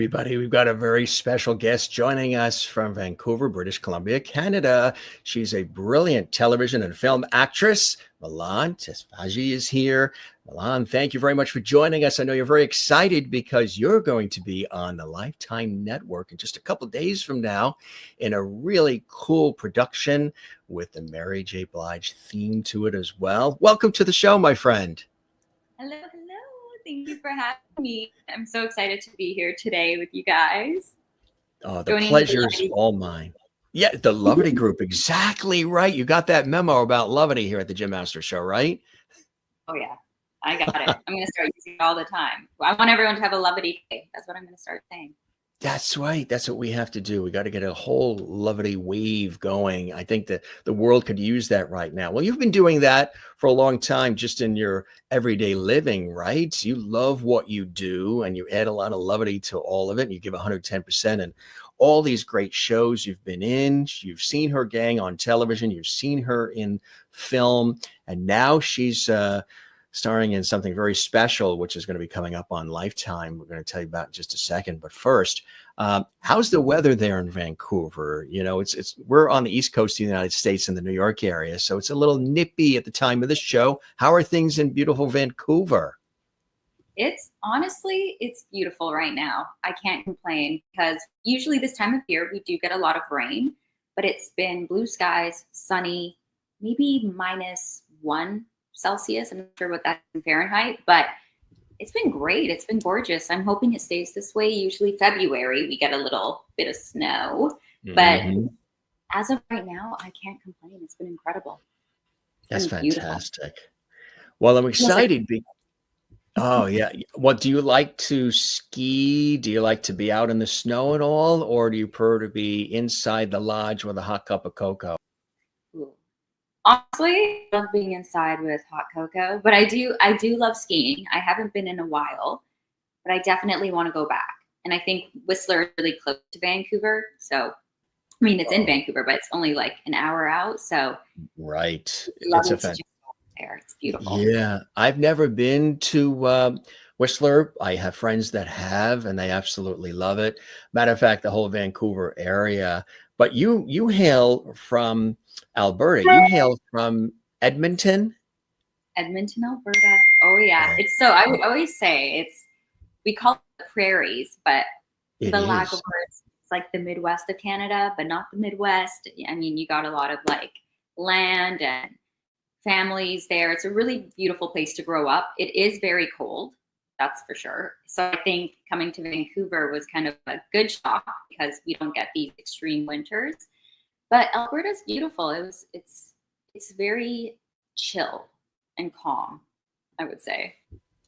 everybody. We've got a very special guest joining us from Vancouver, British Columbia, Canada. She's a brilliant television and film actress. Millan Tesfazgi is here. Millan, thank you very much for joining us. I know you're very excited because you're going to be on the Lifetime Network in just a couple of days from now in a really cool production with the Mary J. Blige theme to it as well. Welcome to the show, my friend. Hello. Thank you for having me. I'm so excited to be here today with you guys. Oh, the pleasure's all mine. Yeah, the Lovity Group. Exactly right. You got that memo about Lovity here at the Jim Master Show, right? Oh, yeah. I got it. I'm going to start using it all the time. I want everyone to have a Lovity day. That's what I'm going to start saying. That's right. That's what we have to do. We got to get a whole Lovity wave going. I think that the world could use that right now. Well, you've been doing that for a long time, just in your everyday living, right? You love what you do and you add a lot of Lovity to all of it. And you give 110%. And all these great shows you've been in, you've seen her gang on television, you've seen her in film, and now she's starring in something very special, which is going to be coming up on Lifetime. We're going to tell you about in just a second. But first, how's the weather there in Vancouver? You know, we're on the East Coast of the United States in the New York area, so it's a little nippy at the time of the show. How are things in beautiful Vancouver? It's beautiful right now. I can't complain because usually this time of year we do get a lot of rain, but it's been blue skies, sunny, maybe -1 Celsius. I'm not sure what that's in Fahrenheit, but it's been great. It's been gorgeous. I'm hoping it stays this way. Usually February, we get a little bit of snow, but as of right now, I can't complain. It's been incredible. That's fantastic. Well, I'm excited. Oh, yeah. What do you like to ski? Do you like to be out in the snow at all? Or do you prefer to be inside the lodge with a hot cup of cocoa? Honestly, I love being inside with hot cocoa, but I do love skiing. I haven't been in a while, but I definitely want to go back. And I think Whistler is really close to Vancouver. So, I mean, it's in Vancouver, but it's only like an hour out. So, right. It's beautiful. Yeah. I've never been to Whistler. I have friends that have, and they absolutely love it. Matter of fact, the whole Vancouver area. But you hail from Alberta. You hail from Edmonton? Edmonton, Alberta. Oh, yeah. It's so, I would always say we call it the prairies, but the lack of words, it's like the Midwest of Canada, but not the Midwest. I mean, you got a lot of like land and families there. It's a really beautiful place to grow up. It is very cold, that's for sure. So I think coming to Vancouver was kind of a good shock because we don't get these extreme winters. But Alberta's beautiful. It's very chill and calm, I would say.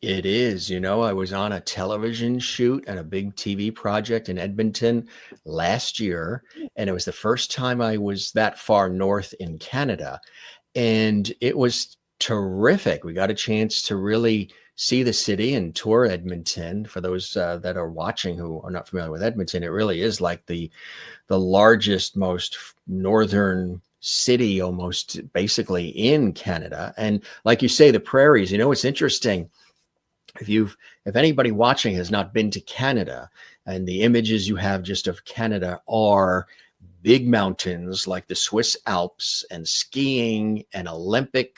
It is. You know, I was on a television shoot and a big TV project in Edmonton last year, and it was the first time I was that far north in Canada. And it was terrific. We got a chance to really see the city and tour Edmonton. For those that are watching who are not familiar with Edmonton, it really is like the largest, most northern city almost basically in Canada. And like you say, the prairies, you know, it's interesting. If anybody watching has not been to Canada, and the images you have just of Canada are big mountains like the Swiss Alps and skiing and Olympic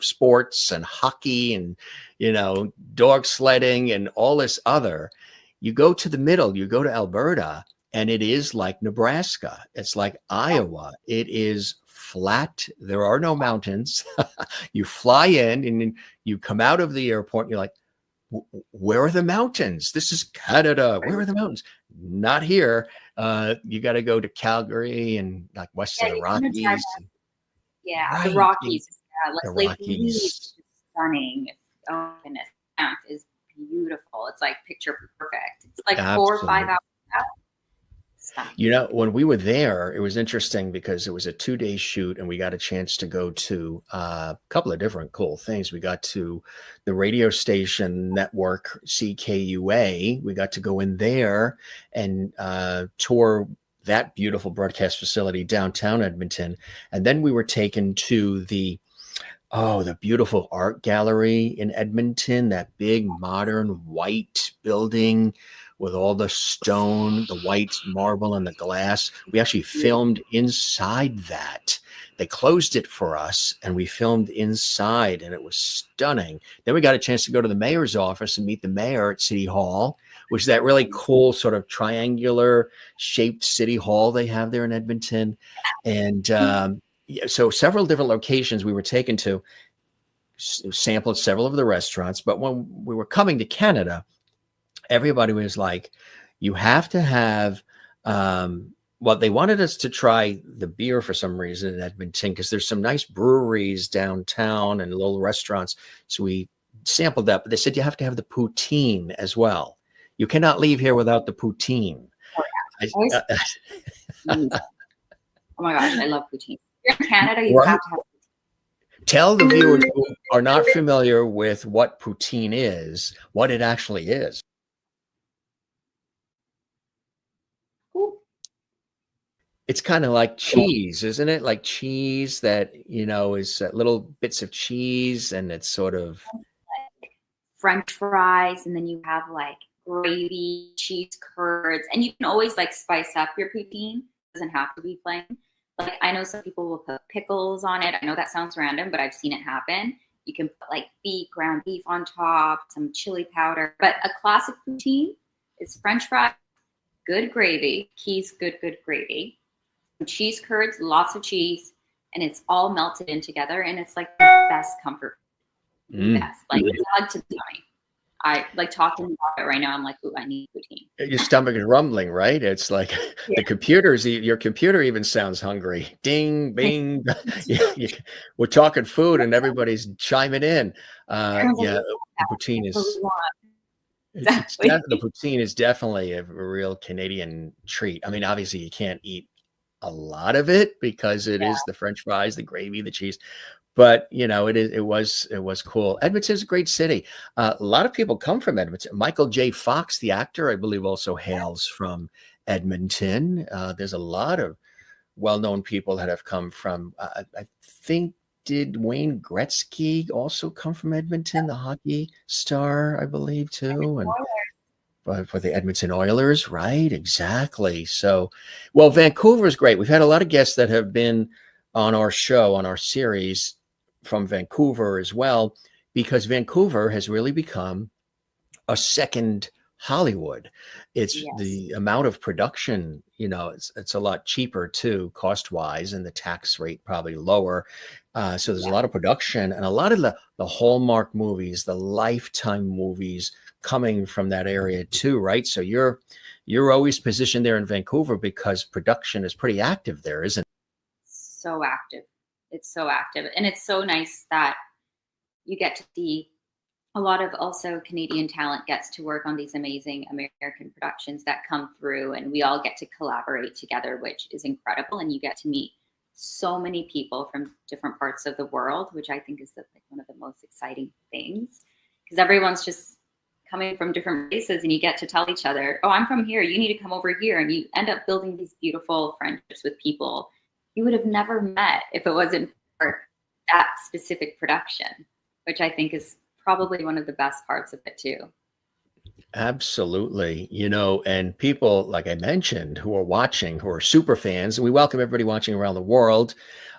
sports and hockey and, you know, dog sledding and all this other. You go to the middle, you go to Alberta, and it is like Nebraska. It's like Iowa. It is flat. There are no mountains. You fly in and you come out of the airport and you're like, where are the mountains? This is Canada. Where are the mountains? Not here. You got to go to Calgary and like west of the Rockies. The Rockies. Lake Louise is stunning. Oh goodness, Banff is beautiful. It's like picture perfect. It's like 4 or 5 hours out. You know, when we were there, it was interesting because it was a 2-day shoot and we got a chance to go to a couple of different cool things. We got to the radio station network CKUA. We got to go in there and tour that beautiful broadcast facility downtown Edmonton. And then we were taken to the beautiful art gallery in Edmonton, that big modern white building with all the stone, the white marble and the glass. We actually filmed inside that. They closed it for us and we filmed inside and it was stunning. Then we got a chance to go to the mayor's office and meet the mayor at City Hall, which is that really cool sort of triangular shaped City Hall they have there in Edmonton. And so several different locations we were taken to, sampled several of the restaurants. But when we were coming to Canada, everybody was like, you have to have, well, they wanted us to try the beer for some reason in Edmonton because there's some nice breweries downtown and little restaurants. So we sampled that, but they said you have to have the poutine as well. You cannot leave here without the poutine. Oh my gosh, I love poutine. If you're in Canada, you have to have poutine. Tell the viewers who are not familiar with what poutine is, what it actually is. It's kind of like cheese, isn't it? Like cheese that, is little bits of cheese and it's sort of like French fries. And then you have like gravy, cheese curds, and you can always like spice up your poutine. It doesn't have to be plain. Like I know some people will put pickles on it. I know that sounds random, but I've seen it happen. You can put like ground beef on top, some chili powder. But a classic poutine is French fries, good gravy, good gravy. Cheese curds, lots of cheese, and it's all melted in together, and it's like the best comfort. Best, like it's hug to the tummy. I like talking about it right now. I'm like, ooh, I need poutine. Your stomach is rumbling, right? It's like the computers. Your computer even sounds hungry. Ding, bing. We're talking food, and everybody's chiming in. The poutine is. Exactly. The poutine is definitely a real Canadian treat. I mean, obviously, you can't eat a lot of it because it is the French fries, the gravy, the cheese, but it was cool. Edmonton's a great city. A lot of people come from Edmonton. Michael J. Fox, the actor, I believe also hails from Edmonton. There's a lot of well-known people that have come from, I think, did Wayne Gretzky also come from Edmonton, the hockey star, I believe, too? And for the Edmonton Oilers, right? Exactly. So, well, Vancouver is great. We've had a lot of guests that have been on our show, on our series from Vancouver as well, because Vancouver has really become a second Hollywood. It's the amount of production, it's a lot cheaper too, cost-wise, and the tax rate probably lower. So there's a lot of production and a lot of the Hallmark movies, the Lifetime movies coming from that area too, right? So you're always positioned there in Vancouver because production is pretty active there, isn't it? So active. It's so active. And it's so nice that you get to see a lot of also Canadian talent gets to work on these amazing American productions that come through, and we all get to collaborate together, which is incredible. And you get to meet so many people from different parts of the world, which I think is one of the most exciting things, because everyone's just coming from different places and you get to tell each other, oh, I'm from here, you need to come over here. And you end up building these beautiful friendships with people you would have never met if it wasn't for that specific production, which I think is probably one of the best parts of it too. Absolutely. And people, like I mentioned, who are watching, who are super fans, and we welcome everybody watching around the world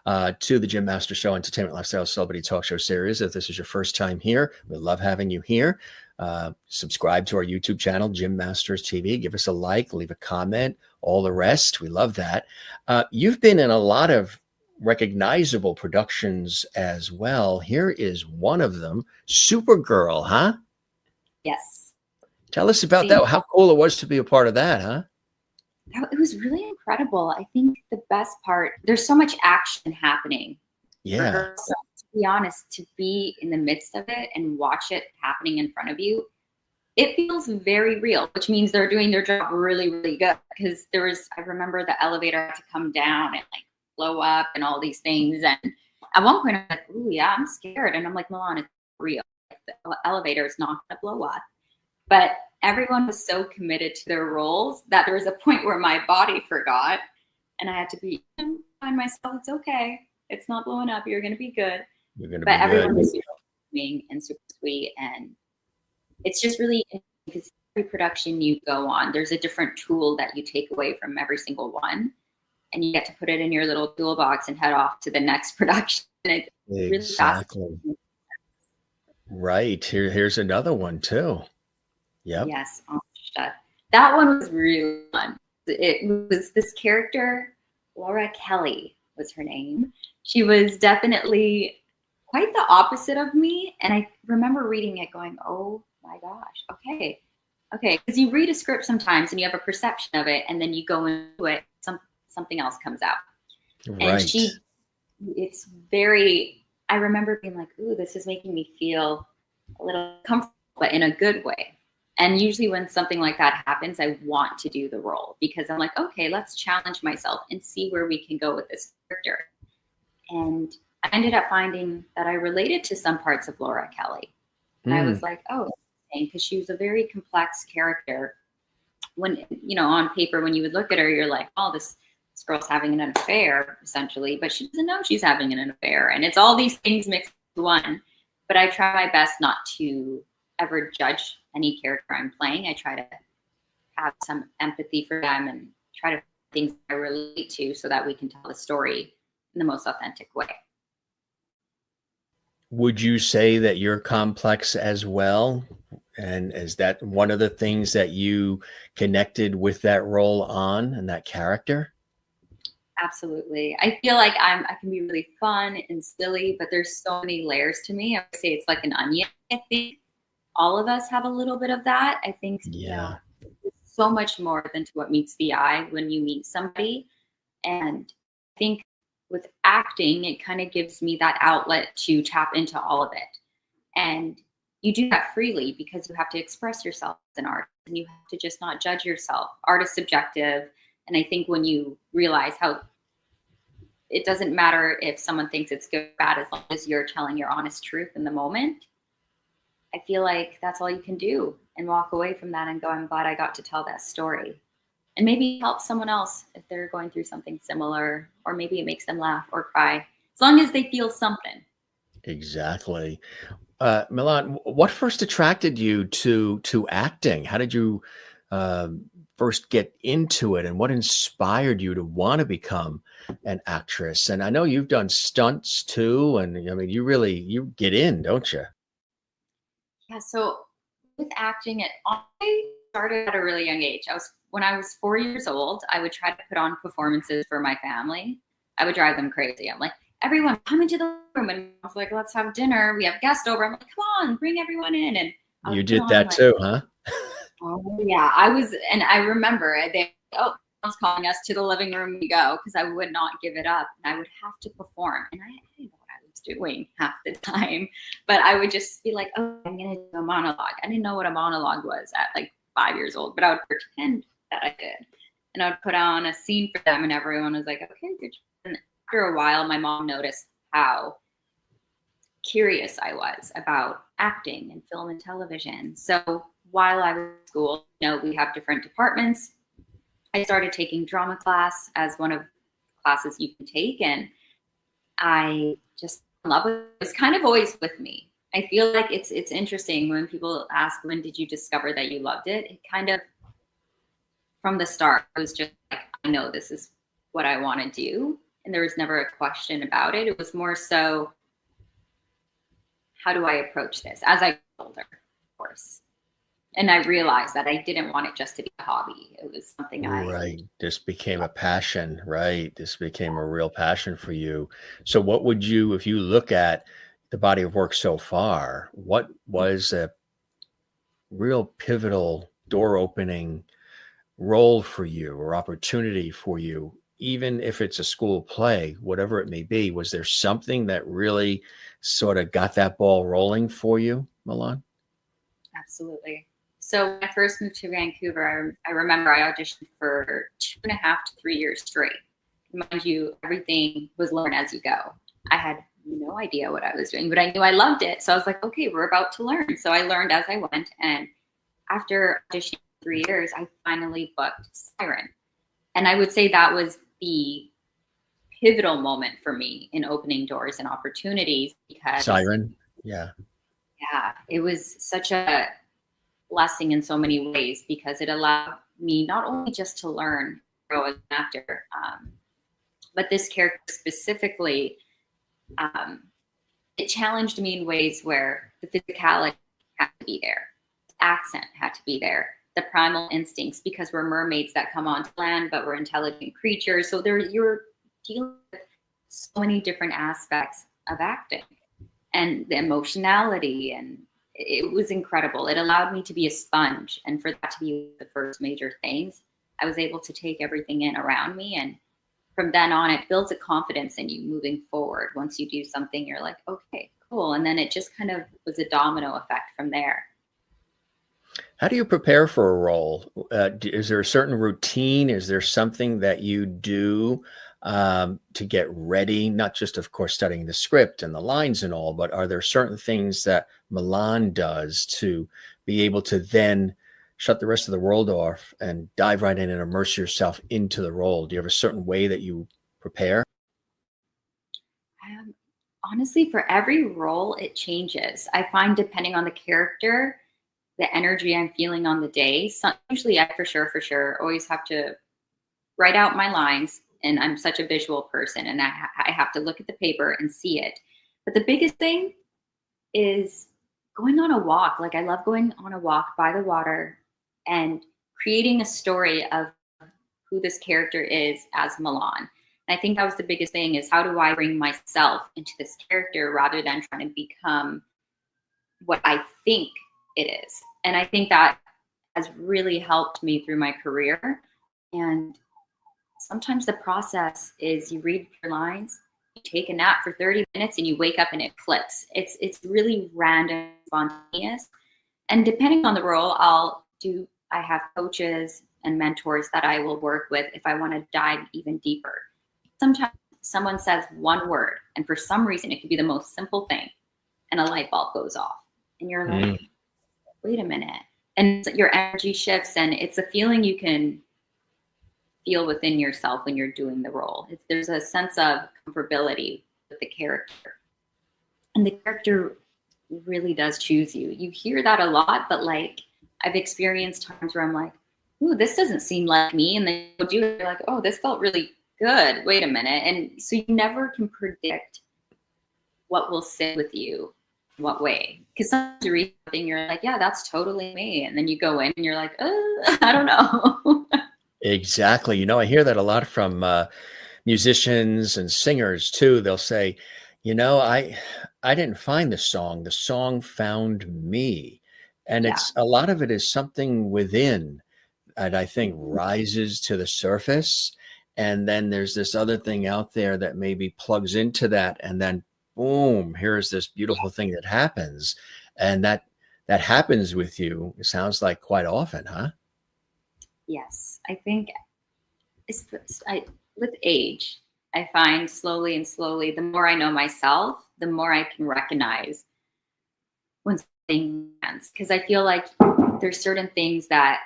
to the Jim Master Show Entertainment Lifestyle Celebrity Talk Show series. If this is your first time here, we love having you here. Subscribe to our YouTube channel, Jim Masters TV. Give us a like, leave a comment, all the rest. We love that. You've been in a lot of recognizable productions as well. Here is one of them, Supergirl, huh? Yes. Tell us about that. How cool it was to be a part of that, huh? It was really incredible. I think the best part, there's so much action happening. Yeah. So, to be honest, to be in the midst of it and watch it happening in front of you, it feels very real, which means they're doing their job really, really good. Because I remember the elevator had to come down and like blow up and all these things. And at one point I'm like, ooh, yeah, I'm scared. And I'm like, Millan, it's real. Like, the elevator is not going to blow up. But everyone was so committed to their roles that there was a point where my body forgot and I had to find myself, it's okay. It's not blowing up. You're going to be good. Everyone was super amazing and super sweet. And it's just really, because every production you go on, there's a different tool that you take away from every single one. And you get to put it in your little toolbox and head off to the next production. It's really Exactly. Right. Here's another one too. Yep. Yes. Oh, that one was really fun. It was this character, Laura Kelly was her name. She was definitely quite the opposite of me. And I remember reading it going, oh my gosh, okay. Because you read a script sometimes and you have a perception of it, and then you go into it, something else comes out. Right. And it's very, I remember being like, ooh, this is making me feel a little comfortable, but in a good way. And usually when something like that happens, I want to do the role because I'm like, okay, let's challenge myself and see where we can go with this character. And I ended up finding that I related to some parts of Laura Kelly. And I was like, oh, because she was a very complex character. When, on paper, when you would look at her, you're like, oh, this girl's having an affair, essentially, but she doesn't know she's having an affair. And it's all these things mixed into one. But I try my best not to ever judge any character I'm playing. I try to have some empathy for them and try to things I relate to so that we can tell the story in the most authentic way. Would you say that you're complex as well? And is that one of the things that you connected with that role on and that character? Absolutely. I feel like I can be really fun and silly, but there's so many layers to me. I would say it's like an onion. I think all of us have a little bit of that. I think so much more than to what meets the eye when you meet somebody. And I think with acting, it kind of gives me that outlet to tap into all of it. And you do that freely because you have to express yourself as an artist and you have to just not judge yourself. Art is subjective. And I think when you realize how it doesn't matter if someone thinks it's good or bad, as long as you're telling your honest truth in the moment, I feel like that's all you can do and walk away from that and go, I'm glad I got to tell that story. And maybe help someone else if they're going through something similar, or maybe it makes them laugh or cry, as long as they feel something. Exactly. Millan, what first attracted you to acting? How did you first get into it, and what inspired you to want to become an actress? And I know you've done stunts too, and I mean, you get in, don't you? Yeah. So with acting, it honestly started at a really young age. When I was 4 years old, I would try to put on performances for my family. I would drive them crazy. I'm like, everyone come into the room. And I was like, let's have dinner. We have guests over. I'm like, come on, bring everyone in. And you did that too, huh? Oh yeah. And I remember someone's calling us to the living room we go, because I would not give it up. And I would have to perform. And I didn't know what I was doing half the time. But I would just be like, oh, I'm gonna do a monologue. I didn't know what a monologue was at like 5 years old, but I would pretend that I did. And I would put on a scene for them and everyone was like, okay, good. And after a while, my mom noticed how curious I was about acting and film and television. So while I was in school, we have different departments. I started taking drama class as one of the classes you can take. And I just love it. It was kind of always with me. I feel like it's interesting when people ask, when did you discover that you loved it? It kind of, from the start, it was just like, I know this is what I want to do. And there was never a question about it. It was more so, how do I approach this as I get older, of course. And I realized that I didn't want it just to be a hobby. It was something Right. This became a passion, right? This became a real passion for you. So what would you, if you look at the body of work so far, what was a real pivotal door opening role for you or opportunity for you, even if it's a school play, whatever it may be? Was there something that really sort of got that ball rolling for you, Millan? Absolutely. So when I first moved to Vancouver, I remember I auditioned for 2.5 to 3 years straight. Mind you, everything was learn as you go. I had no idea what I was doing, but I knew I loved it. So I was like, okay, we're about to learn. So I learned as I went. And after auditioning 3 years, I finally booked Siren. And I would say that was the pivotal moment for me in opening doors and opportunities, because Siren. Yeah. it was such a blessing in so many ways, because it allowed me not only just to learn, grow as an actor, but this character specifically, it challenged me in ways where the physicality had to be there, the accent had to be there, the primal instincts, because we're mermaids that come onto land, but we're intelligent creatures. So you're dealing with so many different aspects of acting, and the emotionality, and it was incredible. It allowed me to be a sponge, and for that to be the first major things, I was able to take everything in around me, and from then on, it builds a confidence in you moving forward. Once you do something, you're like, okay, cool. And then it just kind of was a domino effect from there. How do you prepare for a role? Is there a certain routine? Is there something that you do to get ready? Not just, of course, studying the script and the lines and all, but are there certain things that Millan does to be able to then shut the rest of the world off and dive right in and immerse yourself into the role? Do you have a certain way that you prepare? Honestly, for every role, it changes. I find depending on the character, the energy I'm feeling on the day. So usually I for sure always have to write out my lines, and I'm such a visual person, and I have to look at the paper and see it. But the biggest thing is going on a walk. Like, I love going on a walk by the water and creating a story of who this character is as Millan. And I think that was the biggest thing, is how do I bring myself into this character rather than trying to become what I think it is. And I think that has really helped me through my career. And sometimes the process is you read your lines, you take a nap for 30 minutes, and you wake up and it clicks. It's really random, spontaneous. And depending on the role, I have coaches and mentors that I will work with if I want to dive even deeper. Sometimes someone says one word, and for some reason it could be the most simple thing, and a light bulb goes off. And you're like, wait a minute. And your energy shifts, and it's a feeling you can feel within yourself when you're doing the role. There's a sense of comfortability with the character. And the character really does choose you. You hear that a lot, but like, I've experienced times where I'm like, ooh, this doesn't seem like me. And then you'll do it, you're like, oh, this felt really good. Wait a minute. And so you never can predict what will sit with you, what way. Because sometimes you read something, you're like, yeah, that's totally me. And then you go in and you're like, I don't know. Exactly. I hear that a lot from musicians and singers too. They'll say, I didn't find the song. The song found me. And Yeah. it's a lot of it is something within, and I think rises to the surface. And then there's this other thing out there that maybe plugs into that. And then boom, here's this beautiful thing that happens. And that happens with you, it sounds like, quite often, huh? Yes. I think with age, I find slowly and slowly, the more I know myself, the more I can recognize when something lands. Because I feel like there's certain things that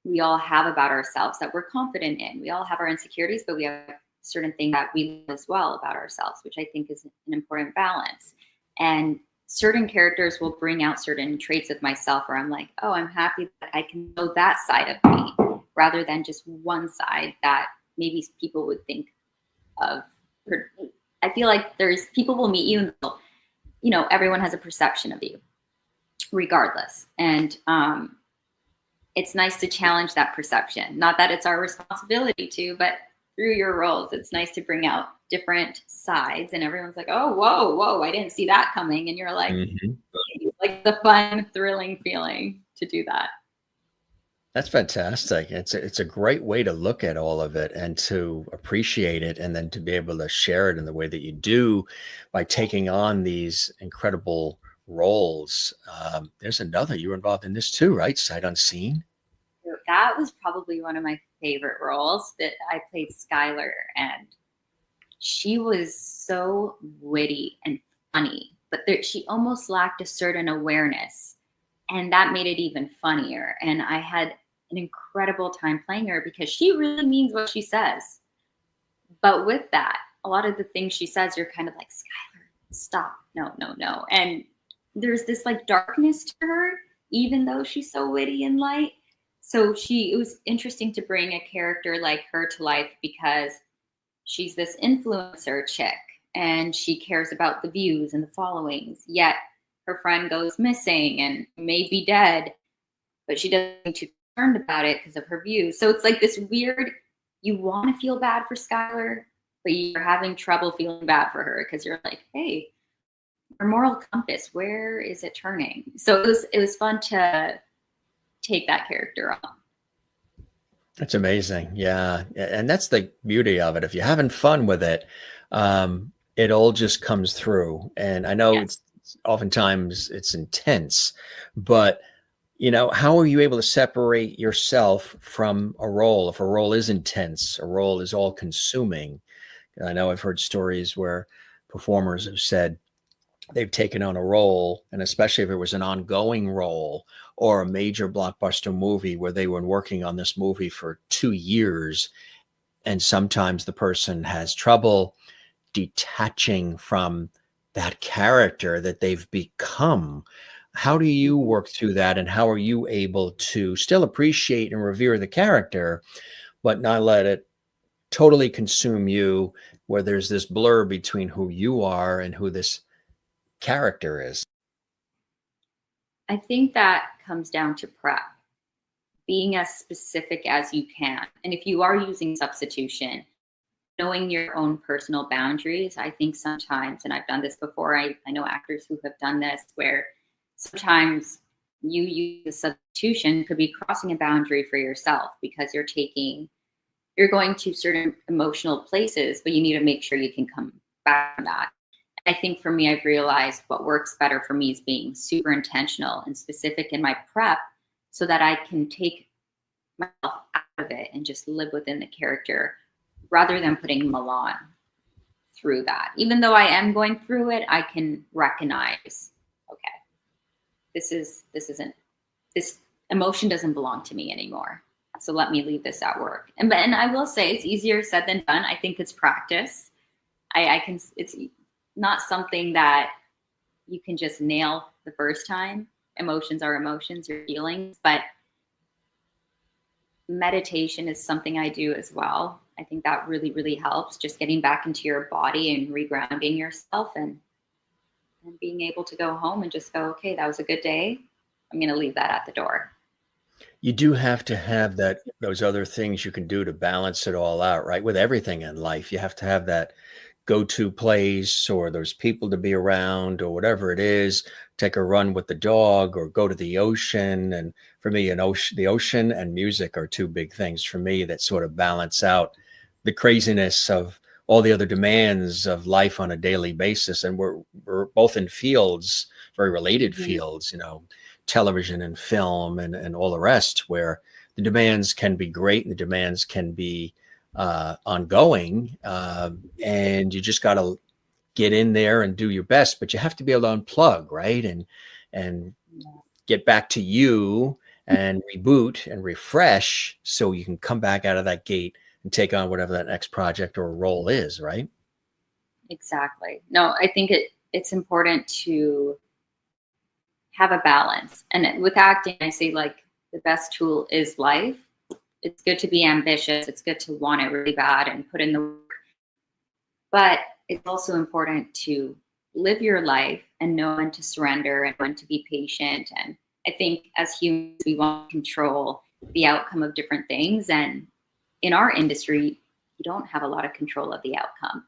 we all have about ourselves that we're confident in. We all have our insecurities, but we have certain things that we love as well about ourselves, which I think is an important balance. And certain characters will bring out certain traits of myself where I'm like, oh, I'm happy that I can know that side of me rather than just one side that maybe people would think of. I feel like there's people will meet you and everyone has a perception of you regardless. And it's nice to challenge that perception. Not that it's our responsibility to, but through your roles, it's nice to bring out different sides, and everyone's like, oh, whoa, I didn't see that coming. And you're like, like the fun, thrilling feeling to do that. That's fantastic. It's a great way to look at all of it and to appreciate it, and then to be able to share it in the way that you do by taking on these incredible roles. There's another, you were involved in this too, right? Sight Unseen. That was probably one of my favorite roles, that I played Skylar, and she was so witty and funny, but she almost lacked a certain awareness, and that made it even funnier. And I had an incredible time playing her because she really means what she says. But with that, a lot of the things she says, you're kind of like, Skylar, stop. No. And there's this like darkness to her even though she's so witty and light. So it was interesting to bring a character like her to life because she's this influencer chick and she cares about the views and the followings, yet her friend goes missing and may be dead, but she doesn't seem too concerned about it because of her views. So it's like this weird, you want to feel bad for Skylar, but you're having trouble feeling bad for her because you're like, hey, her moral compass, where is it turning? So it was fun to take that character on. That's amazing. Yeah. And that's the beauty of it. If you're having fun with it, it all just comes through. And I know Yes. oftentimes it's intense, but you know, how are you able to separate yourself from a role? If a role is intense, a role is all consuming. I know I've heard stories where performers have said they've taken on a role, and especially if it was an ongoing role or a major blockbuster movie where they were working on this movie for 2 years, and sometimes the person has trouble detaching from that character that they've become. How do you work through that, and how are you able to still appreciate and revere the character, but not let it totally consume you, where there's this blur between who you are and who this character is? I think that comes down to prep, being as specific as you can. And if you are using substitution, knowing your own personal boundaries. I think sometimes, and I've done this before, I know actors who have done this, where sometimes you use a substitution could be crossing a boundary for yourself because you're going to certain emotional places, but you need to make sure you can come back from that. I think for me, I've realized what works better for me is being super intentional and specific in my prep so that I can take myself out of it and just live within the character rather than putting Millan through that. Even though I am going through it, I can recognize, okay, this emotion doesn't belong to me anymore. So let me leave this at work. And I will say it's easier said than done. I think it's practice. It's not something that you can just nail the first time. Emotions are emotions, your feelings, but meditation is something I do as well. I think that really, really helps, just getting back into your body and regrounding yourself and being able to go home and just go, okay, that was a good day. I'm going to leave that at the door. You do have to have those other things you can do to balance it all out, right? With everything in life, you have to have that go-to place or those people to be around or whatever it is. Take a run with the dog or go to the ocean. And for me, the ocean and music are two big things for me that sort of balance out the craziness of all the other demands of life on a daily basis. And we're both in fields, very related fields, you know, television and film and all the rest, where the demands can be great and the demands can be ongoing. And you just got to get in there and do your best, but you have to be able to unplug, right? And get back to you and reboot and refresh so you can come back out of that gate and take on whatever that next project or role is, right? Exactly. No, I think it's important to have a balance. And with acting, I say like the best tool is life. It's good to be ambitious. It's good to want it really bad and put in the work. But it's also important to live your life and know when to surrender and when to be patient. And I think as humans, we want to control the outcome of different things. And in our industry, you don't have a lot of control of the outcome.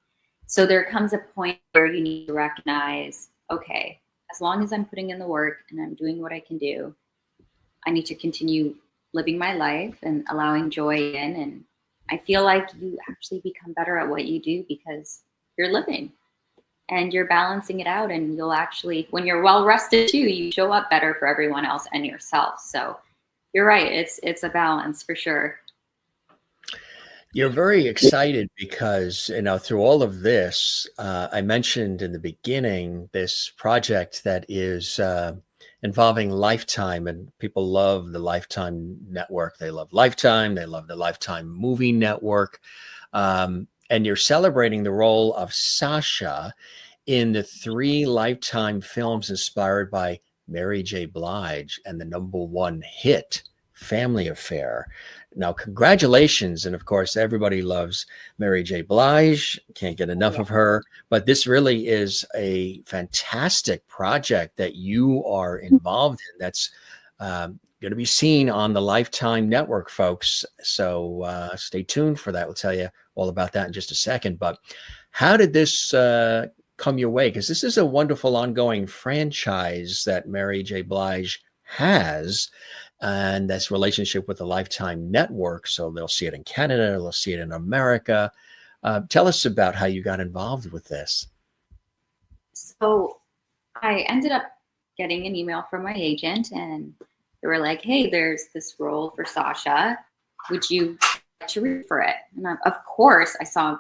So there comes a point where you need to recognize, okay, as long as I'm putting in the work and I'm doing what I can do, I need to continue living my life and allowing joy in. And I feel like you actually become better at what you do because you're living and you're balancing it out. And you'll actually, when you're well rested too, you show up better for everyone else and yourself. So you're right. It's a balance for sure. You're very excited because, you know, through all of this, I mentioned in the beginning this project that is involving Lifetime, and people love the Lifetime network. They love Lifetime. They love the Lifetime movie network. And you're celebrating the role of Sasha in the 3 Lifetime films inspired by Mary J. Blige and the #1 hit, Family Affair. Now, congratulations. And of course, everybody loves Mary J. Blige. Can't get enough of her. But this really is a fantastic project that you are involved in. That's going to be seen on the Lifetime Network, folks. So stay tuned for that. We'll tell you all about that in just a second. But how did this come your way? Because this is a wonderful ongoing franchise that Mary J. Blige has, and that's relationship with the Lifetime Network. So they'll see it in Canada, they'll see it in America. Tell us about how you got involved with this. So I ended up getting an email from my agent, and they were like, hey, there's this role for Sasha. Would you like to read for it? And of course, I saw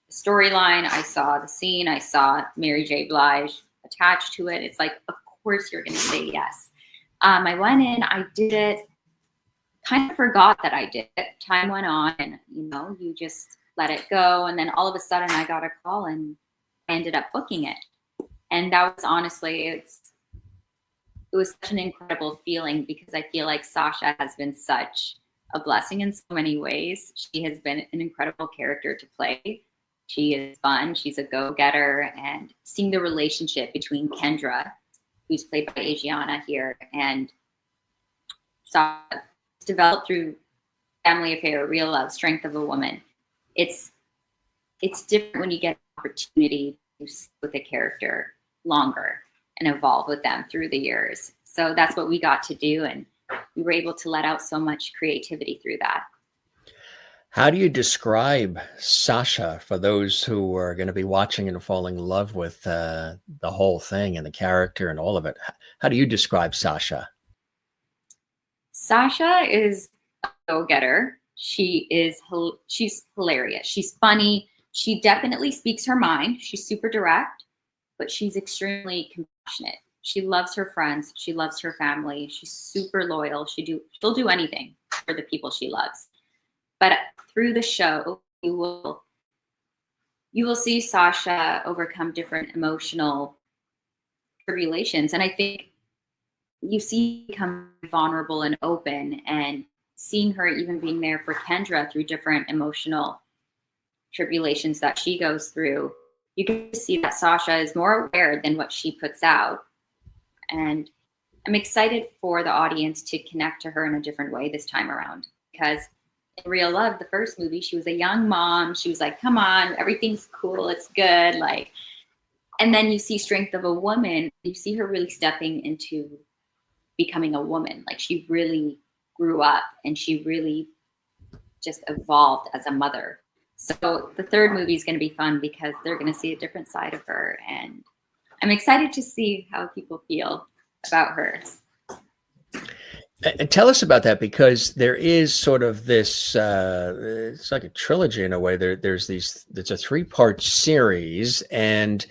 the storyline, I saw the scene, I saw Mary J. Blige attached to it. It's like, of course you're going to say yes. I went in, I did it, kind of forgot that I did it. Time went on, and you just let it go. And then all of a sudden I got a call and I ended up booking it. And that was honestly, it was such an incredible feeling, because I feel like Sasha has been such a blessing in so many ways. She has been an incredible character to play. She is fun. She's a go-getter. And seeing the relationship between Kendra, who's played by Ajiona here, and Sasha, developed through Family Affair, Real Love, Strength of a Woman. It's different when you get an opportunity to sit with a character longer and evolve with them through the years. So that's what we got to do, and we were able to let out so much creativity through that. How do you describe Sasha for those who are going to be watching and falling in love with the whole thing and the character and all of it? How do you describe Sasha? Sasha is a go-getter. She's hilarious. She's funny. She definitely speaks her mind. She's super direct, but she's extremely compassionate. She loves her friends. She loves her family. She's super loyal. She'll do anything for the people she loves. But through the show, you will see Sasha overcome different emotional tribulations. And I think you see her become vulnerable and open, and seeing her even being there for Kendra through different emotional tribulations that she goes through. You can see that Sasha is more aware than what she puts out. And I'm excited for the audience to connect to her in a different way this time around, because in Real Love, the first movie, she was a young mom. She was like, come on, everything's cool, it's good. And then you see Strength of a Woman, you see her really stepping into becoming a woman. Like, she really grew up, and she really just evolved as a mother. So the third movie is going to be fun, because they're going to see a different side of her. And I'm excited to see how people feel about her. And tell us about that, because there is sort of this, it's like a trilogy in a way. It's a 3-part series, and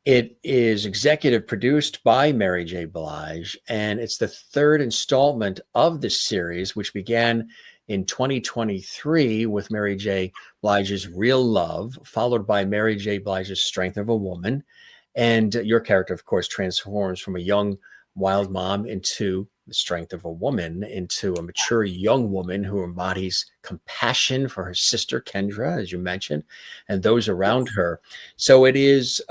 it is executive produced by Mary J. Blige, and it's the 3rd installment of this series, which began in 2023 with Mary J. Blige's Real Love, followed by Mary J. Blige's Strength of a Woman. And your character, of course, transforms from a young, wild mom into the strength of a woman, into a mature young woman who embodies compassion for her sister, Kendra, as you mentioned, and those around her. So it is,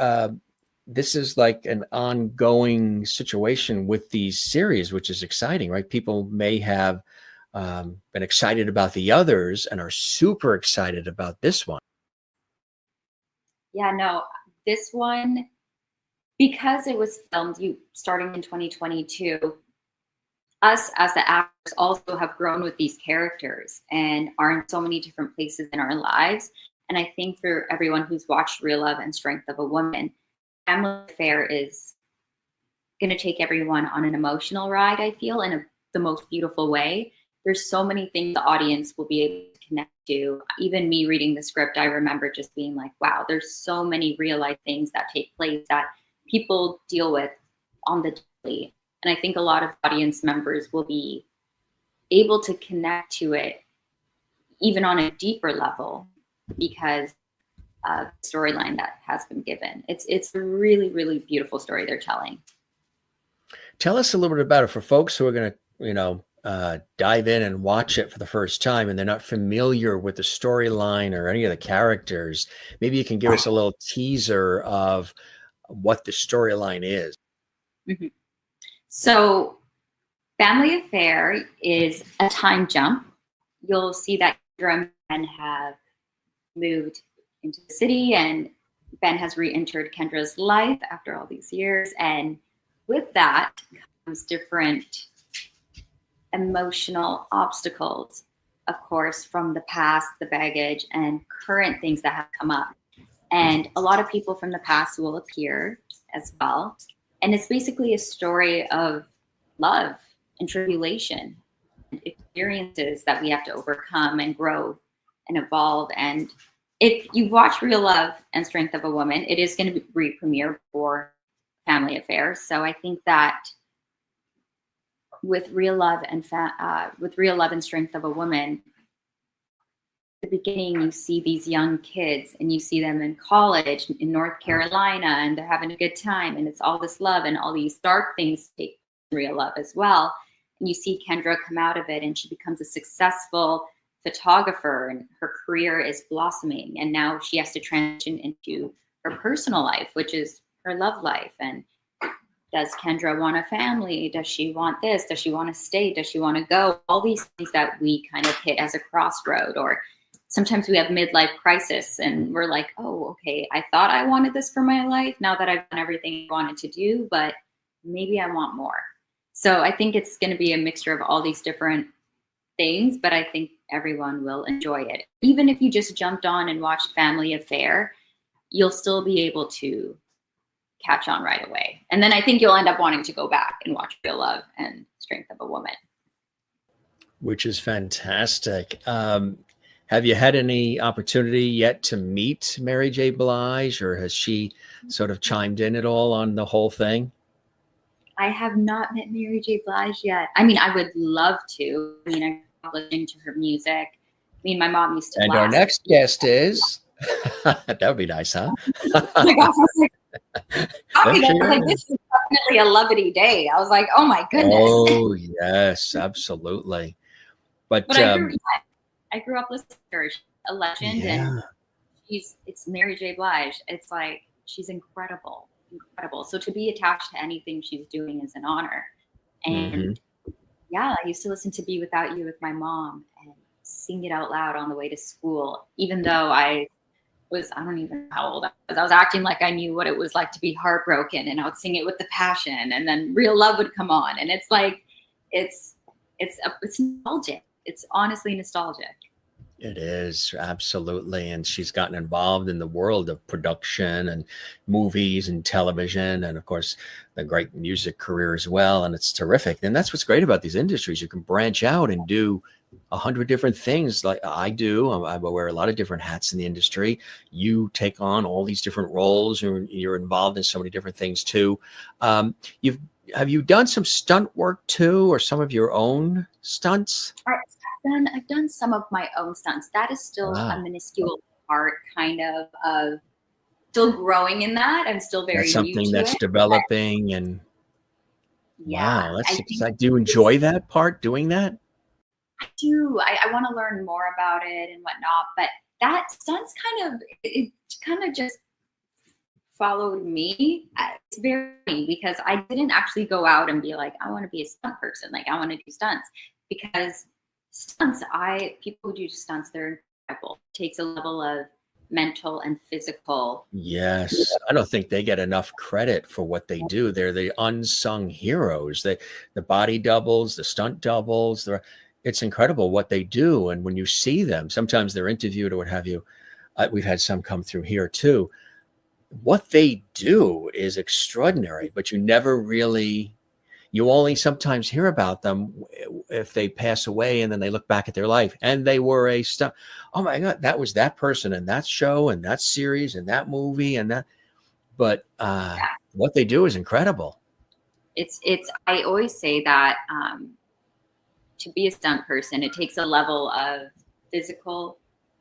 this is like an ongoing situation with these series, which is exciting, right? People may have been excited about the others and are super excited about this one. Yeah, no, this one, because it was filmed starting in 2022, us as the actors also have grown with these characters and are in so many different places in our lives. And I think for everyone who's watched Real Love and Strength of a Woman, Family Affair is going to take everyone on an emotional ride, I feel, in the most beautiful way. There's so many things the audience will be able to connect to. Even me reading the script, I remember just being like, wow, there's so many real life things that take place that people deal with on the daily. And I think a lot of audience members will be able to connect to it even on a deeper level because of the storyline that has been given. It's a really, really beautiful story they're telling. Tell us a little bit about it for folks who are going to, dive in and watch it for the first time and they're not familiar with the storyline or any of the characters. Maybe you can give us a little teaser of what the storyline is. Mm-hmm. So Family Affair is a time jump. You'll see that Kendra and Ben have moved into the city, and Ben has re-entered Kendra's life after all these years. And with that comes different emotional obstacles, of course, from the past, the baggage, and current things that have come up. And a lot of people from the past will appear as well. And it's basically a story of love and tribulation, and experiences that we have to overcome and grow and evolve. And if you've watched Real Love and Strength of a Woman, it is going to be re-premiere for Family Affair. So I think that with Real Love and Strength of a Woman, at the beginning you see these young kids and you see them in college in North Carolina, and they're having a good time, and it's all this love, and all these dark things take Real Love as well. And you see Kendra come out of it, and she becomes a successful photographer, and her career is blossoming, and now she has to transition into her personal life, which is her love life. And does Kendra want a family? Does she want this? Does she want to stay? Does she want to go? All these things that we kind of hit as a crossroad, or sometimes we have midlife crisis and we're like, oh, okay, I thought I wanted this for my life. Now that I've done everything I wanted to do, but maybe I want more. So I think it's going to be a mixture of all these different things, but I think everyone will enjoy it. Even if you just jumped on and watched Family Affair, you'll still be able to catch on right away. And then I think you'll end up wanting to go back and watch Real Love and Strength of a Woman. Which is fantastic. Have you had any opportunity yet to meet Mary J. Blige, or has she sort of chimed in at all on the whole thing? I have not met Mary J. Blige yet. I mean, I would love to. I mean, I'm listening to her music. I mean, my mom used to. And our next guest is, that would be nice, huh? Oh my gosh, I was like, this is definitely a lovely day. I was like, oh my goodness. Oh, yes, absolutely. But I grew up listening to her. She's a legend, and it's Mary J. Blige. It's like, she's incredible. So to be attached to anything she's doing is an honor. And I used to listen to Be Without You with my mom and sing it out loud on the way to school, even though I don't even know how old I was. I was acting like I knew what it was like to be heartbroken, and I would sing it with the passion, and then Real Love would come on, and it's like, it's nostalgic. It's honestly nostalgic. It is, absolutely. And she's gotten involved in the world of production and movies and television, and of course the great music career as well. And it's terrific. And that's what's great about these industries. You can branch out and do 100 different things like I do. I wear a lot of different hats in the industry. You take on all these different roles, and you're involved in so many different things too. Have you done some stunt work too, or some of your own stunts? I've done some of my own stunts. That is still a minuscule part, kind of still growing in that. I'm still very that's something new to that's it, developing, and yeah, wow, that's exciting. Do you enjoy that part, doing that? I do. I want to learn more about it and whatnot, but that stunts it kind of just followed me. It's very funny because I didn't actually go out and be like, I want to be a stunt person. Like, I want to do stunts, because stunts, people who do stunts, they're incredible. It takes a level of mental and physical. Yes. I don't think they get enough credit for what they do. They're the unsung heroes. The body doubles, the stunt doubles, it's incredible what they do. And when you see them, sometimes they're interviewed or what have you. We've had some come through here too. What they do is extraordinary, but you only sometimes hear about them if they pass away, and then they look back at their life and they were a stunt. Oh my God, that was that person in that show and that series and that movie and that. But what they do is incredible. I always say that to be a stunt person, it takes a level of physical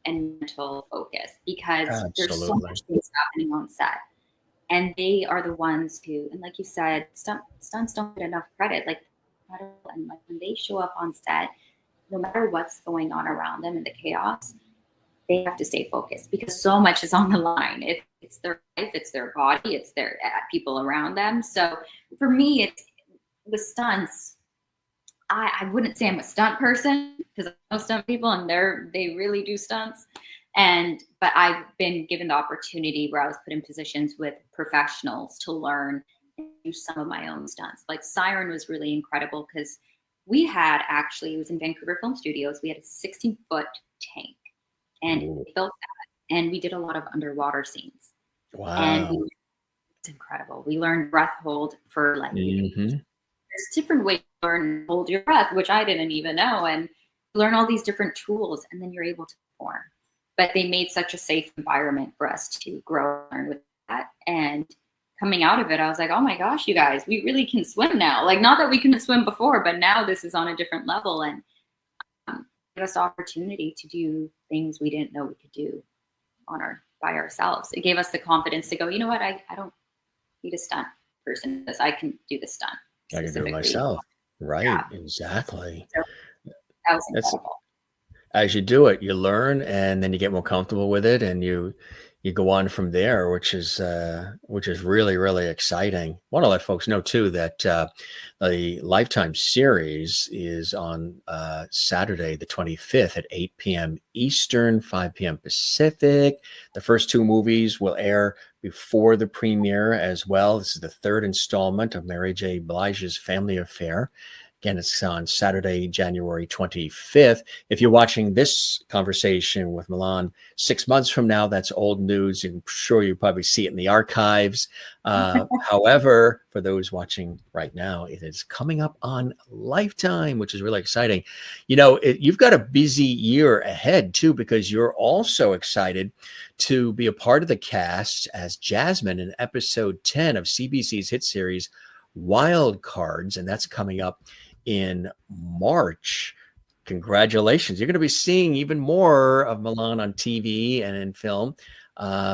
and mental focus, because there's so much things happening on set. And they are the ones who, and like you said, stunts don't get enough credit. Like, and like when they show up on set, no matter what's going on around them in the chaos, they have to stay focused because so much is on the line. It's their life, it's their body, it's their people around them. So for me, it's with stunts. I wouldn't say I'm a stunt person because I know stunt people and they really do stunts. But I've been given the opportunity where I was put in positions with professionals to learn and do some of my own stunts. Like Siren was really incredible because we had it was in Vancouver Film Studios. We had a 16-foot tank and we built that. And we did a lot of underwater scenes. Wow. And it's incredible. We learned breath hold for like, there's different ways to learn hold your breath, which I didn't even know. And learn all these different tools and then you're able to perform. But they made such a safe environment for us to grow and learn with that. And coming out of it, I was like, oh my gosh, you guys, we really can swim now. Like, not that we couldn't swim before, but now this is on a different level. And give us opportunity to do things we didn't know we could do by ourselves. It gave us the confidence to go, you know what, I don't need a stunt person because I can do the stunt. I can do it myself. Right, yeah. Exactly. So that was incredible. As you do it, you learn, and then you get more comfortable with it, and you go on from there, which is really, really exciting. I want to let folks know too that the Lifetime series is on Saturday, the 25th at 8 p.m. Eastern, 5 p.m. Pacific. The first two movies will air before the premiere as well. This is the third installment of Mary J. Blige's Family Affair. Again, it's on Saturday, January 25th. If you're watching this conversation with Millan 6 months from now, that's old news. I'm sure you probably see it in the archives. However, for those watching right now, it is coming up on Lifetime, which is really exciting. You know, you've got a busy year ahead, too, because you're also excited to be a part of the cast as Jasmine in episode 10 of CBC's hit series, Wild Cards, and that's coming up in March. Congratulations. You're going to be seeing even more of Millan on TV and in film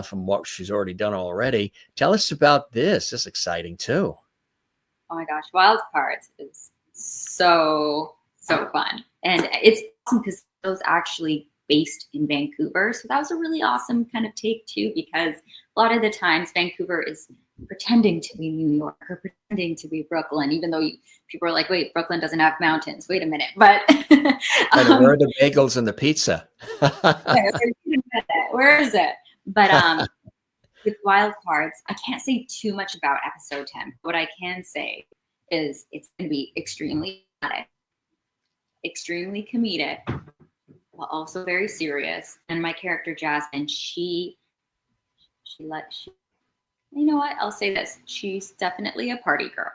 from what she's already done already. Tell us about this. This is exciting too. Oh my gosh. Wild Cards is so fun. And it's awesome because it was actually based in Vancouver. So that was a really awesome kind of take too, because a lot of the times Vancouver is pretending to be New York or pretending to be Brooklyn, even though people are like, wait, Brooklyn doesn't have mountains. Wait a minute. But and where are the bagels and the pizza? Where is it? But with Wild Cards, I can't say too much about episode 10. What I can say is it's going to be extremely comedic, but also very serious. And my character Jasmine, you know what? I'll say this. She's definitely a party girl.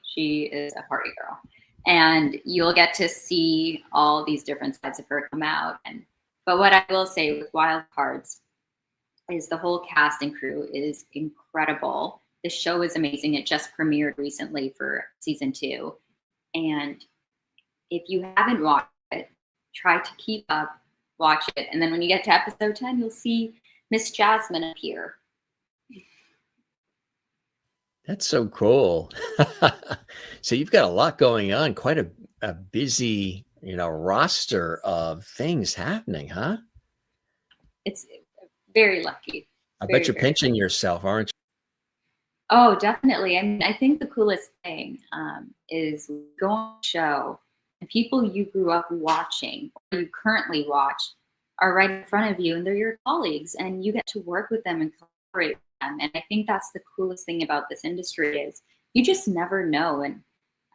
She is a party girl. And you'll get to see all these different sides of her come out. But what I will say with Wild Cards is the whole cast and crew is incredible. The show is amazing. It just premiered recently for season 2. And if you haven't watched it, try to keep up, watch it. And then when you get to episode 10, you'll see Miss Jasmine appear. That's so cool. So you've got a lot going on, quite a busy, roster of things happening, huh? It's very lucky. I bet you're pinching yourself, aren't you? Oh, definitely. I mean, I think the coolest thing is go on a show and people you grew up watching or you currently watch are right in front of you and they're your colleagues and you get to work with them and collaborate with them. And I think that's the coolest thing about this industry is you just never know. And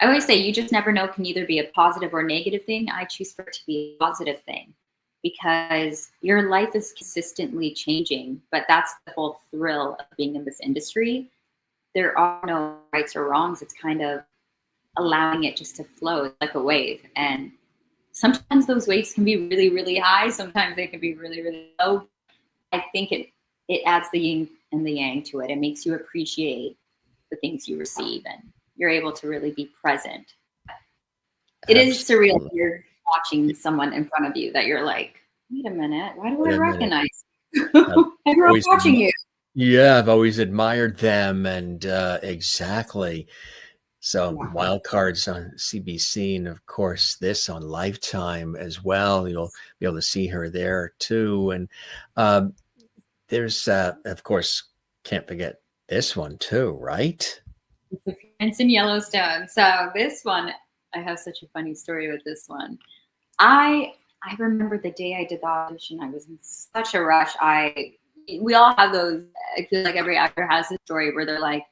I always say you just never know can either be a positive or negative thing. I choose for it to be a positive thing because your life is consistently changing, but that's the whole thrill of being in this industry. There are no rights or wrongs. It's kind of allowing it just to flow like a wave. And sometimes those waves can be really, really high. Sometimes they can be really, really low. I think it adds the yin and the yang to it. It makes you appreciate the things you receive and you're able to really be present. It is surreal when you're watching someone in front of you that you're like, wait a minute, why do I recognize you? I grew up watching you. Yeah, I've always admired them, and exactly. So Yeah. Wild Cards on CBC, and of course this on Lifetime as well. You'll be able to see her there too. And um, there's, of course, can't forget this one too, right? It's in Yellowstone. So this one, I have such a funny story with this one. I remember the day I did the audition, I was in such a rush. We all have those. I feel like every actor has a story where they're like,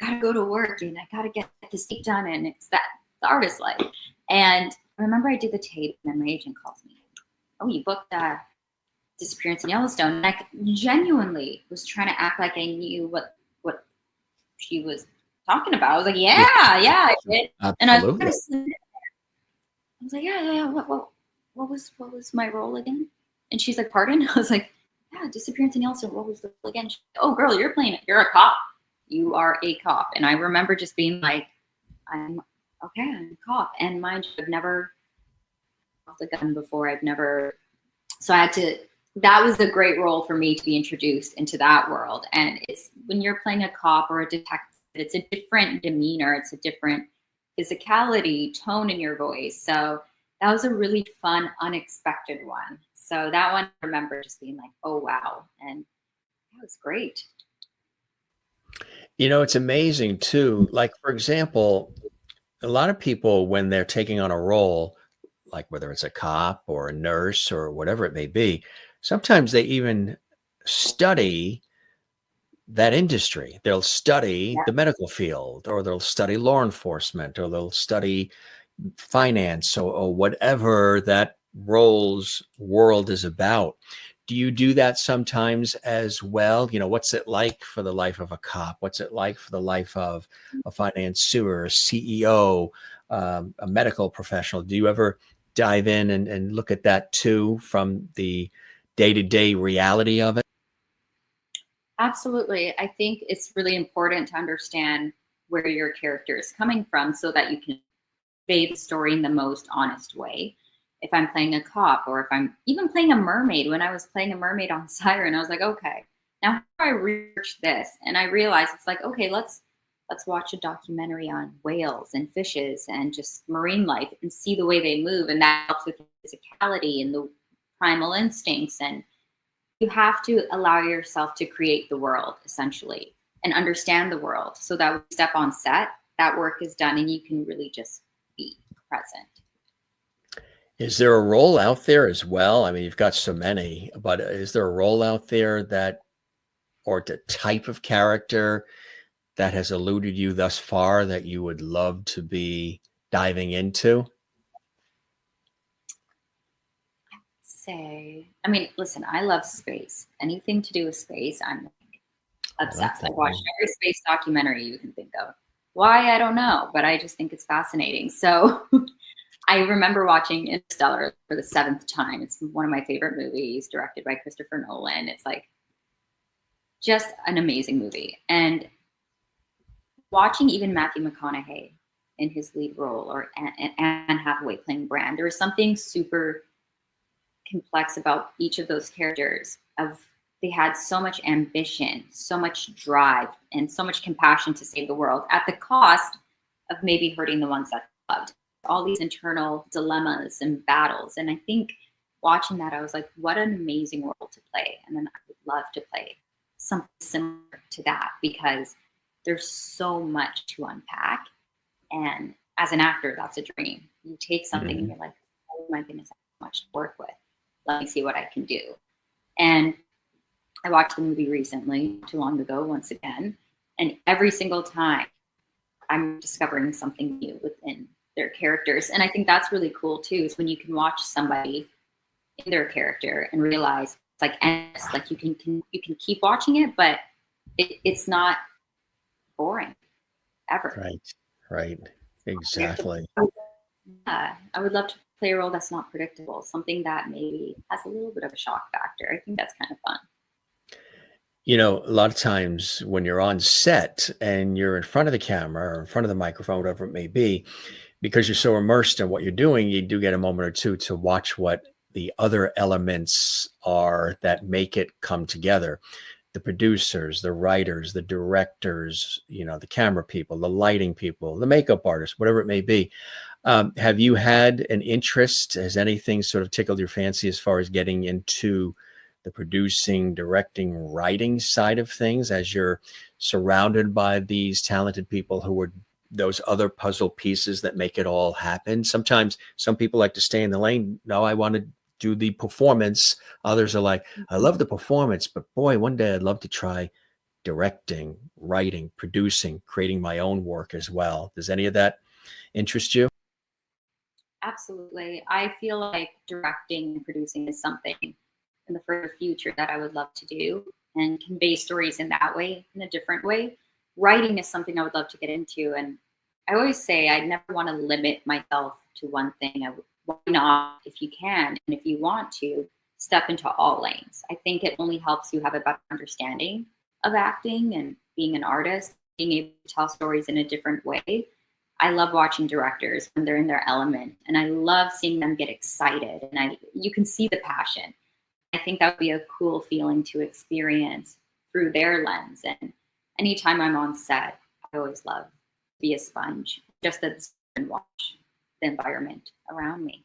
I gotta go to work and I gotta get this tape done, and it's that the artist life. And I remember I did the tape, and then my agent calls me. Oh, you booked Disappearance in Yellowstone. And I genuinely was trying to act like I knew what she was talking about. I was like, Yeah, yeah, I did. And I was absolutely. like, yeah. What was my role again? And she's like, pardon? I was like, yeah, Disappearance in Yellowstone. What was the role again? She's like, oh, girl, you're a cop. You are a cop. And I remember just being like, I'm a cop. And mind you, I've never held a gun before. So I had to. That was a great role for me to be introduced into that world. And it's when you're playing a cop or a detective, it's a different demeanor. It's a different physicality, tone in your voice. So that was a really fun, unexpected one. So that one, I remember just being like, oh, wow. And that was great. It's amazing too. Like, for example, a lot of people, when they're taking on a role, like whether it's a cop or a nurse or whatever it may be, sometimes they even study that industry. They'll study Yeah. the medical field, or they'll study law enforcement, or they'll study finance, or whatever that role's world is about. Do you do that sometimes as well? What's it like for the life of a cop? What's it like for the life of a financier, a CEO, a medical professional? Do you ever dive in and look at that too, from the day-to-day reality of it? Absolutely. I think it's really important to understand where your character is coming from so that you can convey the story in the most honest way. If I'm playing a cop, or if I'm even playing a mermaid, when I was playing a mermaid on Siren, I was like, okay, now how do I research this? And I realized it's like, okay, let's watch a documentary on whales and fishes and just marine life and see the way they move. And that helps with physicality and the primal instincts. And you have to allow yourself to create the world essentially and understand the world so that when you step on set, that work is done and you can really just be present. Is there a role out there as well? I mean, you've got so many, but is there a role out there or the type of character that has eluded you thus far that you would love to be diving into? I mean, listen, I love space. Anything to do with space, I'm I like obsessed. that I've watched one. every space documentary you can think of. Why, I don't know, but I just think it's fascinating. So I remember watching Interstellar for the 7th time. It's one of my favorite movies, directed by Christopher Nolan. It's like just an amazing movie. And watching even Matthew McConaughey in his lead role, or Anne Hathaway playing Bran, there was something super complex about each of those characters. They had so much ambition, so much drive, and so much compassion to save the world at the cost of maybe hurting the ones that they loved. All these internal dilemmas and battles. And I think watching that, I was like, what an amazing role to play. And then I would love to play something similar to that, because there's so much to unpack. And as an actor, that's a dream. You take something and you're like, oh my goodness, I have so much to work with. Let me see what I can do. And I watched the movie recently, too long ago, once again. And every single time I'm discovering something new within their characters. And I think that's really cool too, is when you can watch somebody in their character and realize it's like endless. Like you can keep watching it, but it's not boring ever. Right. Exactly. Yeah, I would love to play a role that's not predictable, something that maybe has a little bit of a shock factor. I think that's kind of fun. A lot of times when you're on set and you're in front of the camera or in front of the microphone, whatever it may be, because you're so immersed in what you're doing, you do get a moment or two to watch what the other elements are that make it come together. the producers, the writers, the directors, the camera people, the lighting people, the makeup artists, whatever it may be. Have you had an interest? Has anything sort of tickled your fancy as far as getting into the producing, directing, writing side of things, as you're surrounded by these talented people who are those other puzzle pieces that make it all happen? Sometimes some people like to stay in the lane. No, I want to do the performance. Others are like, I love the performance, but boy, one day I'd love to try directing, writing, producing, creating my own work as well. Does any of that interest you? Absolutely. I feel like directing and producing is something in the further future that I would love to do and convey stories in that way, in a different way. Writing is something I would love to get into. And I always say I never want to limit myself to one thing. Why not, if you can, and if you want to, step into all lanes. I think it only helps you have a better understanding of acting and being an artist, being able to tell stories in a different way. I love watching directors when they're in their element, and I love seeing them get excited, and you can see the passion. I think that would be a cool feeling to experience through their lens. And anytime I'm on set, I always love to be a sponge, just to and watch the environment around me.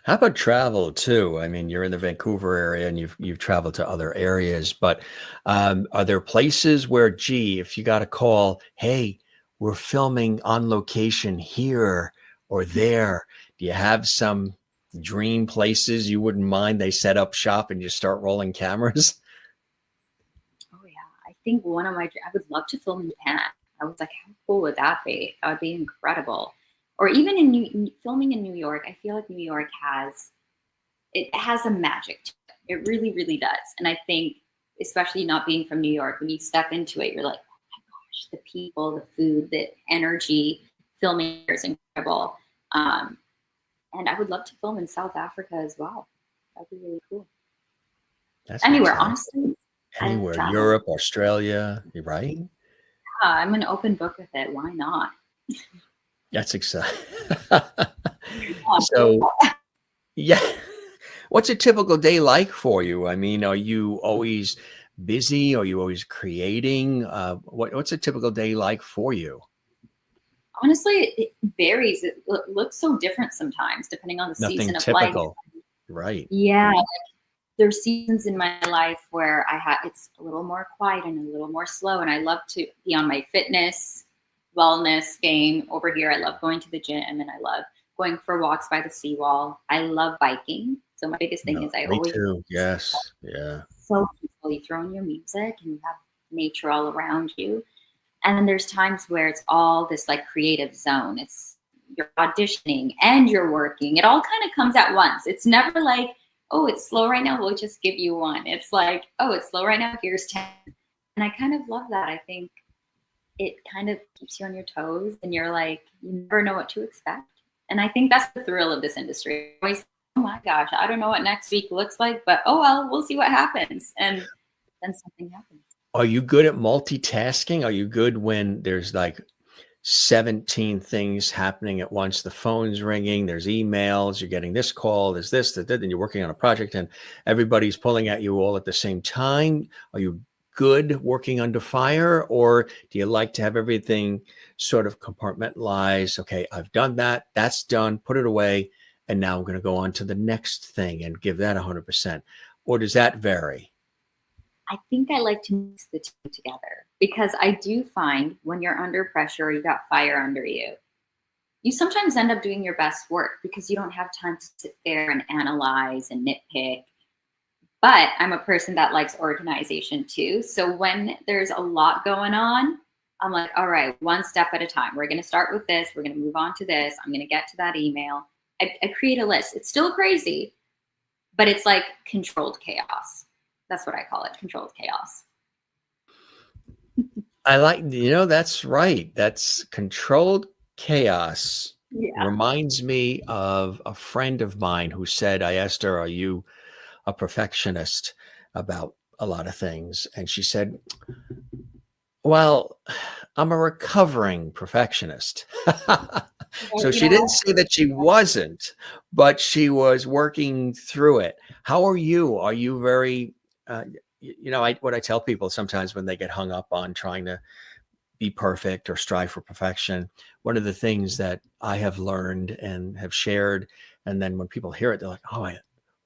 How about travel too? I mean, you're in the Vancouver area and you've traveled to other areas, but are there places where, gee, if you got a call, hey, we're filming on location here or there, do you have some dream places you wouldn't mind they set up shop and you start rolling cameras? Oh yeah, I think I would love to film in Japan. I was like, how cool would that be? That would be incredible. Or even filming in New York. I feel like New York has a magic to it. It really, really does. And I think, especially not being from New York, when you step into it, you're like, the people, the food, the energy. Filming is incredible. And I would love to film in South Africa as well. That'd be really cool. That's anywhere, fantastic. honestly. Anywhere, Europe, Australia, you're right? Yeah, I'm an open book with it. Why not? That's exciting. So, yeah. What's a typical day like for you? I mean, are you always busy? Are you always creating? What's a typical day like for you? Honestly, it varies. It looks so different sometimes, depending on the season of life. Right. Yeah, like, there's seasons in my life where it's a little more quiet and a little more slow, and I love to be on my fitness, wellness game. Over here, I love going to the gym, and I love going for walks by the seawall. I love biking. So my biggest thing is Me too. Yes. Yeah. So peaceful. You throw in your music and you have nature all around you. And then there's times where it's all this like creative zone. You're auditioning and you're working. It all kind of comes at once. It's never like, oh, it's slow right now, we'll just give you one. It's like, oh, it's slow right now, here's 10. And I kind of love that. I think it kind of keeps you on your toes and you're like, you never know what to expect. And I think that's the thrill of this industry. Always, oh my gosh, I don't know what next week looks like, but oh well, we'll see what happens. And then something happens. Are you good at multitasking? Are you good when there's like 17 things happening at once? The phone's ringing, there's emails, you're getting this call, there's this, that, and you're working on a project and everybody's pulling at you all at the same time. Are you good working under fire, or do you like to have everything sort of compartmentalized? Okay, I've done that, that's done, put it away, and now I'm going to go on to the next thing and give that 100%. Or does that vary? I think I like to mix the two together, because I do find when you're under pressure, you got fire under you, you sometimes end up doing your best work because you don't have time to sit there and analyze and nitpick. But I'm a person that likes organization too. So when there's a lot going on, I'm like, all right, one step at a time. We're going to start with this. We're going to move on to this. I'm going to get to that email. I create a list. It's still crazy, but it's like controlled chaos. That's what I call it, controlled chaos. I like, that's right. That's controlled chaos. Yeah. Reminds me of a friend of mine who said, I asked her, are you a perfectionist about a lot of things? And she said, well, I'm a recovering perfectionist. So she didn't say that she wasn't, but she was working through it. How are you? Are you very, what I tell people sometimes when they get hung up on trying to be perfect or strive for perfection, one of the things that I have learned and have shared, and then when people hear it, they're like, oh,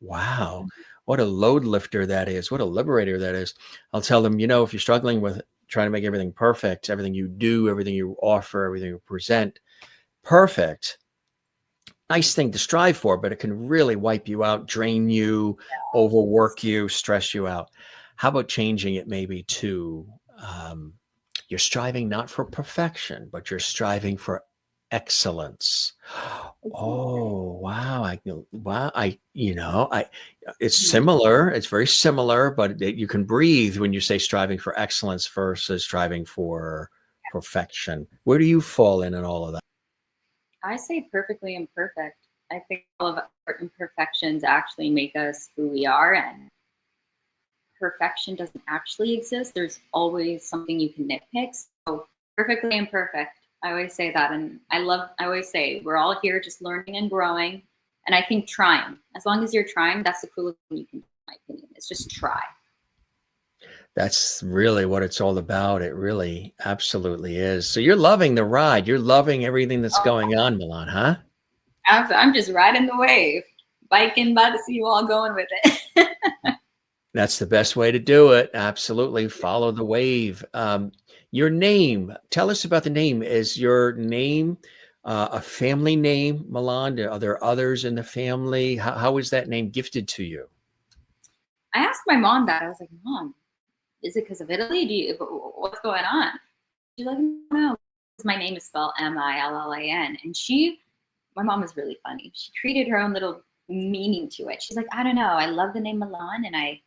wow, what a load lifter that is. What a liberator that is. I'll tell them, if you're struggling with trying to make everything perfect, everything you do, everything you offer, everything you present perfect, nice thing to strive for, but it can really wipe you out, drain you, overwork you, stress you out. How about changing it maybe to you're striving not for perfection, but you're striving for excellence. Oh, wow. It's similar. It's very similar, but you can breathe when you say striving for excellence versus striving for perfection. Where do you fall in all of that? I say perfectly imperfect. I think all of our imperfections actually make us who we are, and perfection doesn't actually exist. There's always something you can nitpick. So perfectly imperfect. I always say that. And I always say we're all here just learning and growing. And I think trying, as long as you're trying, that's the coolest thing you can do, in my opinion. It's just try. That's really what it's all about. It really absolutely is. So you're loving the ride. You're loving everything that's going on, Millan, huh? I'm just riding the wave, biking by to see you all going with it. That's the best way to do it. Absolutely. Follow the wave. Your name, tell us about the name. Is your name a family name, Millan? Are there others in the family? How is that name gifted to you? I asked my mom that. I was like, Mom, is it because of Italy? What's going on? She's like, no, my name is spelled Millan. And my mom was really funny. She created her own little meaning to it. She's like, I don't know. I love the name Millan, and I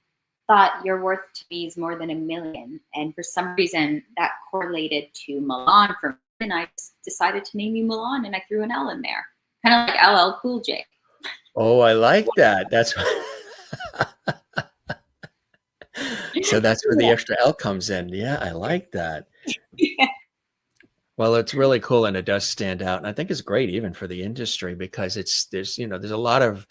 thought your worth to me is more than $1 million. And for some reason that correlated to Millan for me. And I just decided to name you Millan, and I threw an L in there. Kind of like LL Cool J. Oh, I like that. That's so that's where the extra L comes in. Yeah, I like that. Yeah. Well, it's really cool, and it does stand out. And I think it's great even for the industry because there's a lot of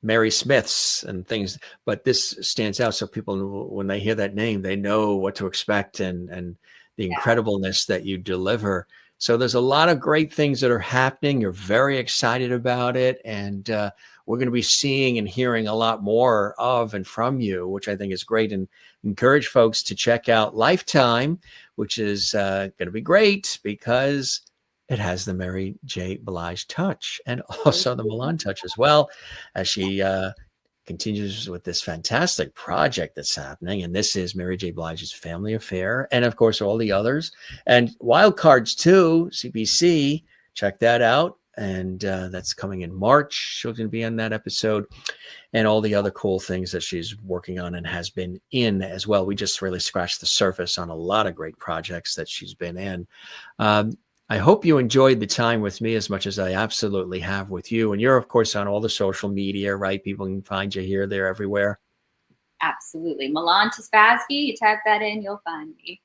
Mary Smiths and things, but this stands out. So people, when they hear that name, they know what to expect and the incredibleness that you deliver. So there's a lot of great things that are happening. You're very excited about it. And we're going to be seeing and hearing a lot more of and from you, which I think is great, and encourage folks to check out Lifetime, which is going to be great because it has the Mary J. Blige touch and also the Millan touch as well, as she continues with this fantastic project that's happening. And this is Mary J. Blige's Family Affair. And of course, all the others and Wild Cards too, CBC, check that out. And that's coming in March. She's going to be on that episode and all the other cool things that she's working on and has been in as well. We just really scratched the surface on a lot of great projects that she's been in. I hope you enjoyed the time with me as much as I absolutely have with you. And you're, of course, on all the social media, right? People can find you here, there, everywhere. Absolutely. Millan Tesfazgi, you type that in, you'll find me.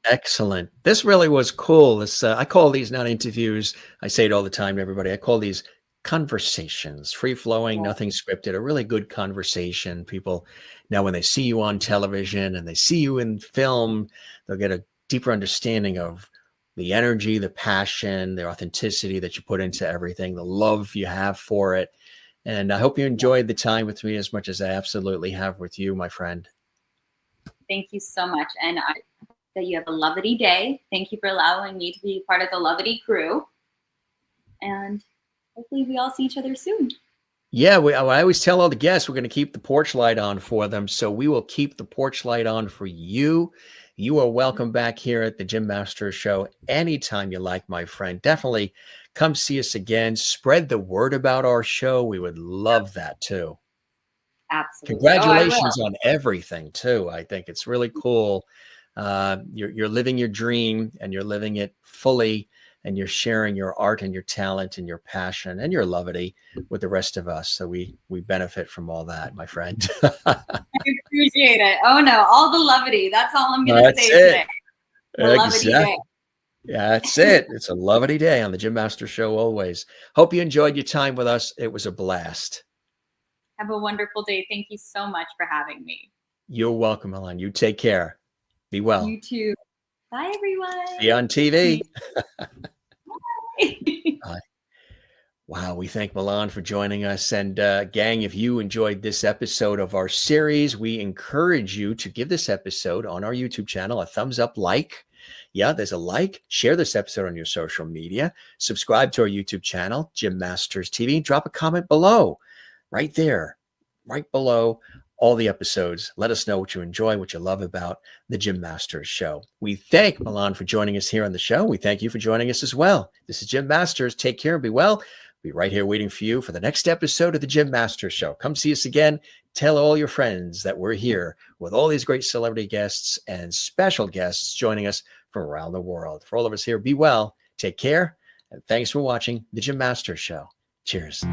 Excellent. This really was cool. I call these not interviews. I say it all the time to everybody. I call these conversations, free flowing, nothing scripted, a really good conversation. People now, when they see you on television and they see you in film, they'll get a deeper understanding of the energy, the passion, the authenticity that you put into everything, the love you have for it. And I hope you enjoyed the time with me as much as I absolutely have with you, my friend. Thank you so much. And I hope that you have a lovely day. Thank you for allowing me to be part of the Lovity crew. And hopefully we all see each other soon. Yeah, I always tell all the guests we're going to keep the porch light on for them. So we will keep the porch light on for you. You are welcome back here at the Gym Master Show anytime you like, my friend. Definitely come see us again. Spread the word about our show. We would love that too. Absolutely. Congratulations on everything too. I think it's really cool. You're living your dream and you're living it fully, and you're sharing your art and your talent and your passion and your levity with the rest of us. So we benefit from all that, my friend. I appreciate it. Oh no, all the levity. That's all I'm going to say today. Exactly. Yeah, that's it. It's a lovely day on the Gym Master Show always. Hope you enjoyed your time with us. It was a blast. Have a wonderful day. Thank you so much for having me. You're welcome, Millan. You take care. Be well. You too. Bye, everyone. See you on TV. Wow, we thank Millan for joining us. And gang, if you enjoyed this episode of our series, we encourage you to give this episode on our YouTube channel a thumbs up, like. Yeah, there's a like. Share this episode on your social media. Subscribe to our YouTube channel, Gym Masters TV. Drop a comment below, right there, right below all the episodes. Let us know what you enjoy, what you love about the Gym Masters show. We thank Millan for joining us here on the show. We thank you for joining us as well. This is Gym Masters. Take care and be well. Be right here waiting for you for the next episode of the Gym Masters show. Come see us again. Tell all your friends that we're here with all these great celebrity guests and special guests joining us from around the world. For all of us here, be well, take care, and thanks for watching the Gym Masters show. Cheers.